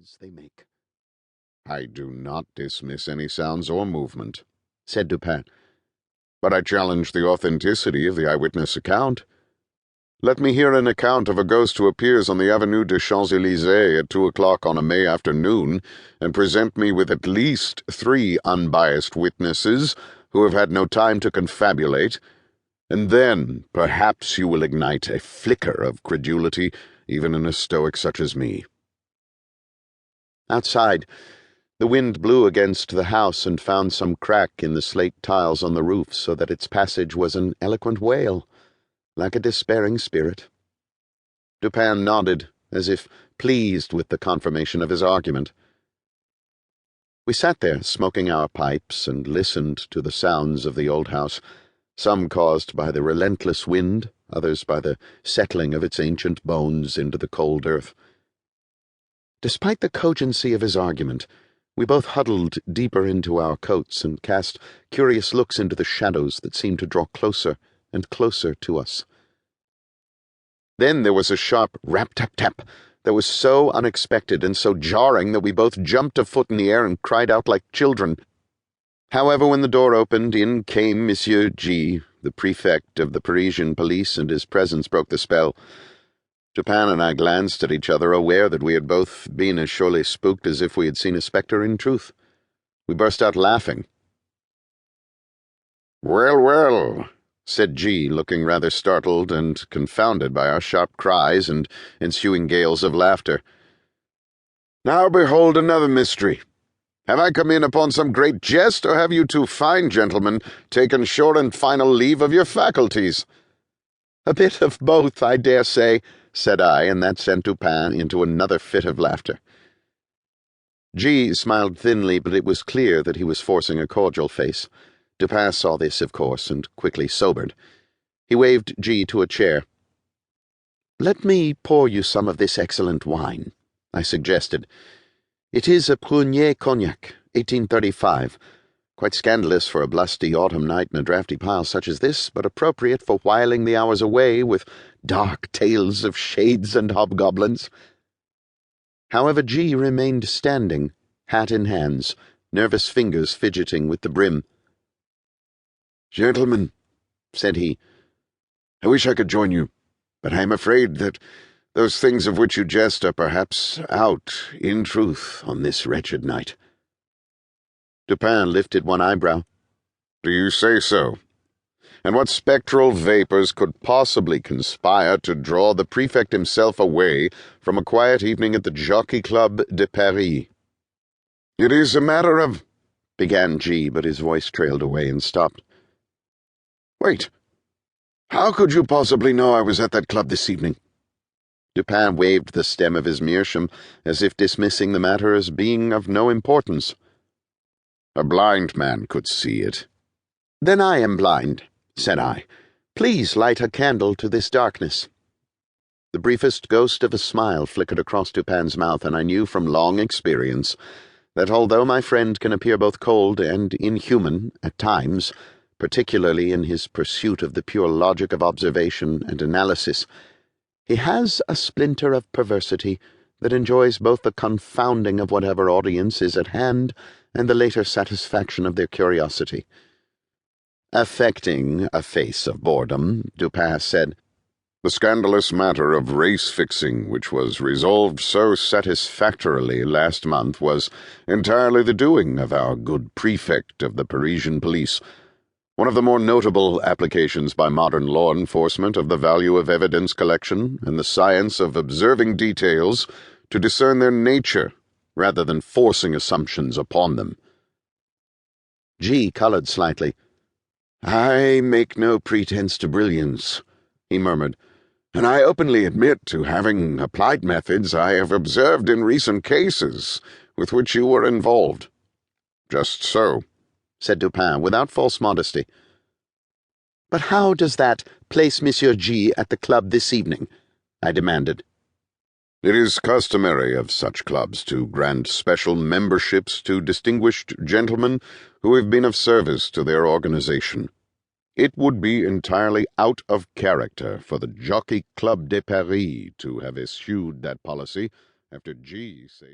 sounds they make. I do not dismiss any sounds or movement, said Dupin. But I challenge the authenticity of the eyewitness account. Let me hear an account of a ghost who appears on the Avenue des Champs-Élysées at 2 o'clock on a May afternoon, and present me with at least 3 unbiased witnesses who have had no time to confabulate, and then perhaps you will ignite a flicker of credulity even in a stoic such as me. Outside, the wind blew against the house and found some crack in the slate tiles on the roof so that its passage was an eloquent wail, like a despairing spirit. Dupin nodded, as if pleased with the confirmation of his argument. We sat there, smoking our pipes, and listened to the sounds of the old house, some caused by the relentless wind, others by the settling of its ancient bones into the cold earth. Despite the cogency of his argument, we both huddled deeper into our coats and cast curious looks into the shadows that seemed to draw closer and closer to us. Then there was a sharp rap-tap-tap that was so unexpected and so jarring that we both jumped a foot in the air and cried out like children. However, when the door opened, in came Monsieur G., the prefect of the Parisian police, and his presence broke the spell. Dupin and I glanced at each other, aware that we had both been as surely spooked as if we had seen a spectre in truth. We burst out laughing. "Well, well," said G., looking rather startled and confounded by our sharp cries and ensuing gales of laughter. "Now behold another mystery. Have I come in upon some great jest, or have you 2 fine gentlemen taken sure and final leave of your faculties?" "A bit of both, I dare say," said I, and that sent Dupin into another fit of laughter. G. smiled thinly, but it was clear that he was forcing a cordial face. Dupin saw this, of course, and quickly sobered. He waved G. to a chair. "Let me pour you some of this excellent wine," I suggested. "It is a Prunier Cognac, 1835, quite scandalous for a blusty autumn night in a draughty pile such as this, but appropriate for whiling the hours away with dark tales of shades and hobgoblins." However, G. remained standing, hat in hands, nervous fingers fidgeting with the brim. "Gentlemen," said he, "I wish I could join you, but I am afraid that those things of which you jest are perhaps out, in truth, on this wretched night." Dupin lifted one eyebrow. "Do you say so? And what spectral vapours could possibly conspire to draw the prefect himself away from a quiet evening at the Jockey Club de Paris?" "It is a matter of—" began G., but his voice trailed away and stopped. "Wait. How could you possibly know I was at that club this evening?" Dupin waved the stem of his meerschaum, as if dismissing the matter as being of no importance. "A blind man could see it." "Then I am blind," said I. "Please light a candle to this darkness." The briefest ghost of a smile flickered across Dupin's mouth, and I knew from long experience that although my friend can appear both cold and inhuman at times, particularly in his pursuit of the pure logic of observation and analysis, he has a splinter of perversity that enjoys both the confounding of whatever audience is at hand and the later satisfaction of their curiosity. Affecting a face of boredom, Dupin said, "The scandalous matter of race-fixing, which was resolved so satisfactorily last month, was entirely the doing of our good prefect of the Parisian police, one of the more notable applications by modern law enforcement of the value of evidence collection and the science of observing details to discern their nature rather than forcing assumptions upon them." G. coloured slightly. "I make no pretense to brilliance," he murmured, "and I openly admit to having applied methods I have observed in recent cases with which you were involved." "Just so," said Dupin, without false modesty. "But how does that place Monsieur G. at the club this evening?" I demanded. "It is customary of such clubs to grant special memberships to distinguished gentlemen who have been of service to their organization. It would be entirely out of character for the Jockey Club de Paris to have eschewed that policy after G. saved